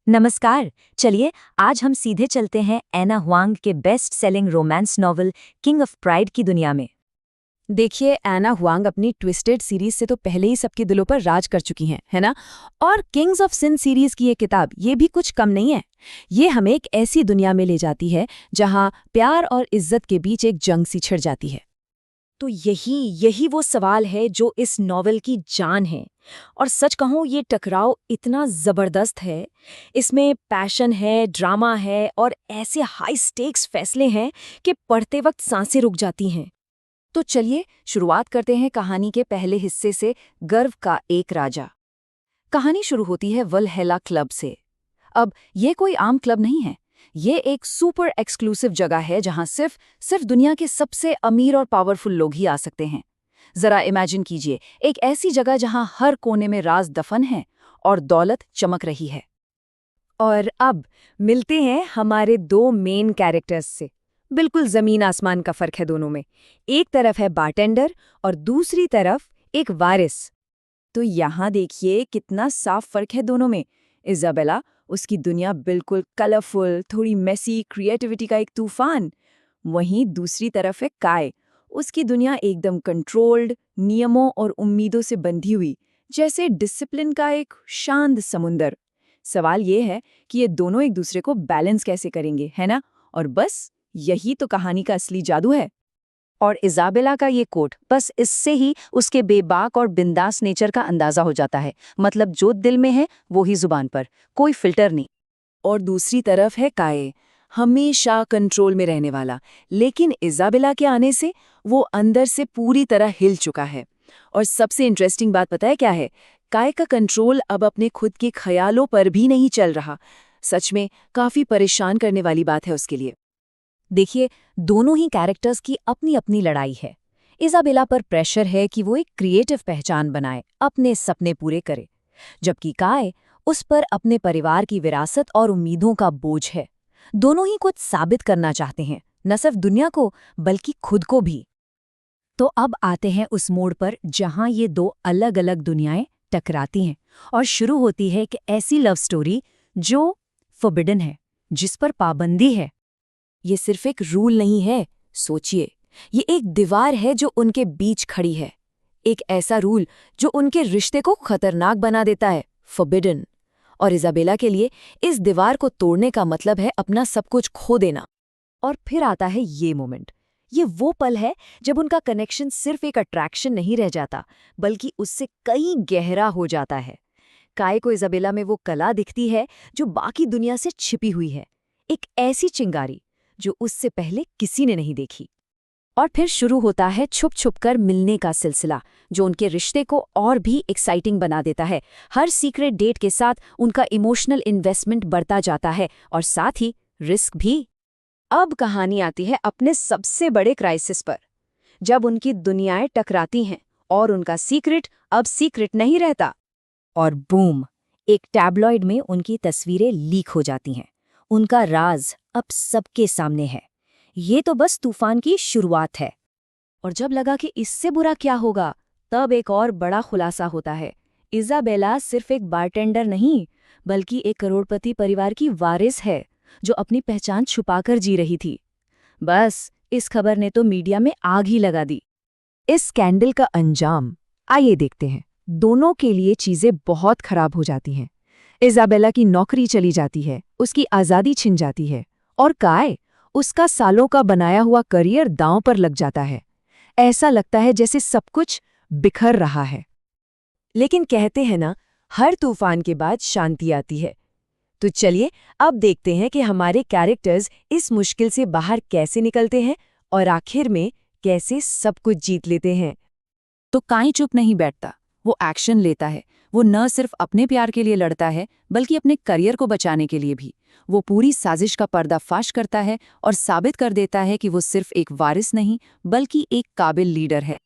नमस्कार। चलिए आज हम सीधे चलते हैं एना हुआंग के best selling romance novel king of pride की दुनिया में। देखिए, एना हुआंग अपनी ट्विस्टेड सीरीज से तो पहले ही सबके दिलों पर राज कर चुकी हैं, है ना। और किंग्स ऑफ सिन सीरीज की ये किताब ये भी कुछ कम नहीं है। ये हमें एक ऐसी दुनिया में ले जाती है जहां प्यार और इज्जत के बीच एक जंग सी छिड़ जाती है। तो यही यही वो सवाल है जो इस नॉवल की जान है। और सच कहूँ ये टकराव इतना जबरदस्त है। इसमें पैशन है, ड्रामा है और ऐसे हाई स्टेक्स फैसले हैं कि पढ़ते वक्त सांसें रुक जाती हैं। तो चलिए शुरुआत करते हैं कहानी के पहले हिस्से से, गर्व का एक राजा। कहानी शुरू होती है वलहैला क्लब से। अब ये कोई आम क्लब नहीं है। ये एक सुपर एक्सक्लूसिव जगह है जहां सिर्फ दुनिया के सबसे अमीर और पावरफुल लोग ही आ सकते हैं। जरा इमेजिन कीजिए, एक ऐसी जगह जहां हर कोने में राज दफन है और दौलत चमक रही है। और अब मिलते हैं हमारे दो मेन कैरेक्टर्स से। बिल्कुल जमीन आसमान का फर्क है दोनों में। एक तरफ है बारटेंडर और दूसरी तरफ एक वारिस। तो यहाँ देखिए कितना साफ फर्क है दोनों में। इजाबेला, उसकी दुनिया बिल्कुल कलरफुल, थोड़ी मेसी क्रिएटिविटी का एक तूफान। वहीं दूसरी तरफ है काय। उसकी दुनिया एकदम कंट्रोल्ड, नियमों और उम्मीदों से बंधी हुई, जैसे डिसिप्लिन का एक शांत समुंदर। सवाल ये है कि ये दोनों एक दूसरे को बैलेंस कैसे करेंगे, है ना। और बस यही तो कहानी का असली जादू है। और इजाबेला का ये कोट, बस इससे ही उसके बेबाक और बिंदास नेचर का अंदाजा हो जाता है। मतलब जो दिल में है वो ही जुबान पर, कोई फिल्टर नहीं। और दूसरी तरफ है काये, हमेशा कंट्रोल में रहने वाला। लेकिन इजाबेला के आने से वो अंदर से पूरी तरह हिल चुका है। और सबसे इंटरेस्टिंग बात पता है क्या है? काय का कंट्रोल अब अपने खुद के ख्यालों पर भी नहीं चल रहा। सच में काफी परेशान करने वाली बात है उसके लिए। देखिए, दोनों ही कैरेक्टर्स की अपनी अपनी लड़ाई है। इजाबेला पर प्रेशर है कि वो एक क्रिएटिव पहचान बनाए, अपने सपने पूरे करे, जबकि काय, उस पर अपने परिवार की विरासत और उम्मीदों का बोझ है। दोनों ही कुछ साबित करना चाहते हैं, न सिर्फ दुनिया को बल्कि खुद को भी। तो अब आते हैं उस मोड़ पर जहां ये दो अलग अलग दुनियाएं टकराती हैं और शुरू होती है एक ऐसी लव स्टोरी जो फॉरबिडन है, जिस पर पाबंदी है। ये सिर्फ एक रूल नहीं है, सोचिए, ये एक दीवार है जो उनके बीच खड़ी है। एक ऐसा रूल जो उनके रिश्ते को खतरनाक बना देता है, फॉरबिडन। और इजाबेला के लिए इस दीवार को तोड़ने का मतलब है अपना सब कुछ खो देना। और फिर आता है ये मोमेंट। ये वो पल है जब उनका कनेक्शन सिर्फ एक अट्रैक्शन नहीं रह जाता, बल्कि उससे कहीं गहरा हो जाता है। काय को इजाबेला में वो कला दिखती है जो बाकी दुनिया से छिपी हुई है, एक ऐसी चिंगारी जो उससे पहले किसी ने नहीं देखी। और फिर शुरू होता है छुप छुप कर मिलने का सिलसिला, जो उनके रिश्ते को और भी एक्साइटिंग बना देता है। हर सीक्रेट डेट के साथ उनका इमोशनल इन्वेस्टमेंट बढ़ता जाता है और साथ ही रिस्क भी। अब कहानी आती है अपने सबसे बड़े क्राइसिस पर, जब उनकी दुनियाएं टकराती हैं और उनका सीक्रेट अब सीक्रेट नहीं रहता। और बूम, एक टैब्लॉइड में उनकी तस्वीरें लीक हो जाती हैं। उनका राज अब सबके सामने है। ये तो बस तूफान की शुरुआत है। और जब लगा कि इससे बुरा क्या होगा, तब एक और बड़ा खुलासा होता है। इजाबेला सिर्फ एक बारटेंडर नहीं, बल्कि एक करोड़पति परिवार की वारिस है, जो अपनी पहचान छुपाकर जी रही थी। बस इस खबर ने तो मीडिया में आग ही लगा दी। इस स्कैंडल का अंजाम आइए देखते हैं। दोनों के लिए चीजें बहुत खराब हो जाती हैं। इजाबेला की नौकरी चली जाती है, उसकी आज़ादी छिन जाती है, और काय, उसका सालों का बनाया हुआ करियर दांव पर लग जाता है। ऐसा लगता है जैसे सब कुछ बिखर रहा है। लेकिन कहते हैं ना, हर तूफान के बाद शांति आती है। तो चलिए अब देखते हैं कि हमारे कैरेक्टर्स इस मुश्किल से बाहर कैसे निकलते हैं और आखिर में कैसे सब कुछ जीत लेते हैं। तो काय चुप नहीं बैठता, वो एक्शन लेता है। वो न सिर्फ अपने प्यार के लिए लड़ता है, बल्कि अपने करियर को बचाने के लिए भी। वो पूरी साजिश का पर्दाफाश करता है और साबित कर देता है कि वो सिर्फ एक वारिस नहीं, बल्कि एक काबिल लीडर है।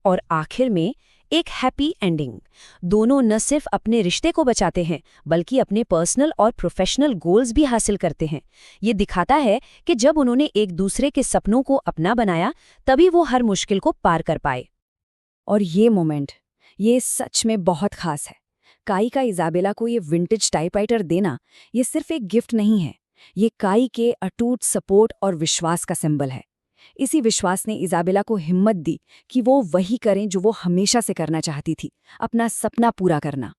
और आखिर में एक हैप्पी एंडिंग। दोनों न सिर्फ अपने रिश्ते को बचाते हैं, बल्कि अपने पर्सनल और प्रोफेशनल गोल्स भी हासिल करते हैं। ये दिखाता है कि जब उन्होंने एक दूसरे के सपनों को अपना बनाया, तभी वो हर मुश्किल को पार कर पाए। और ये मोमेंट, ये सच में बहुत खास है। काई का इजाबेला को ये विंटेज टाइपराइटर देना ये सिर्फ एक गिफ्ट नहीं है, ये काई के अटूट सपोर्ट और विश्वास का सिंबल है। इसी विश्वास ने इजाबेला को हिम्मत दी कि वो वही करें जो वो हमेशा से करना चाहती थी, अपना सपना पूरा करना।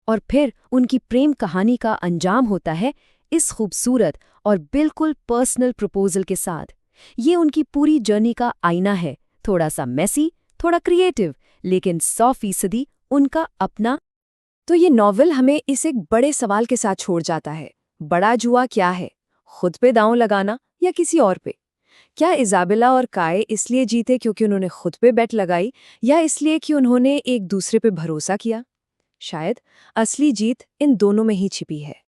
और फिर उनकी प्रेम कहानी का अंजाम होता है इस खूबसूरत और बिल्कुल पर्सनल प्रपोजल के साथ। ये उनकी पूरी जर्नी का आईना है, थोड़ा सा मेसी, थोड़ा क्रिएटिव, लेकिन 100% उनका अपना। तो ये नॉवेल हमें इस एक बड़े सवाल के साथ छोड़ जाता है, बड़ा जुआ क्या है, खुद पे दांव लगाना या किसी और पे? क्या इजाबेला और काए इसलिए जीते क्योंकि उन्होंने खुद पे बेट लगाई, या इसलिए कि उन्होंने एक दूसरे पे भरोसा किया? शायद असली जीत इन दोनों में ही छिपी है।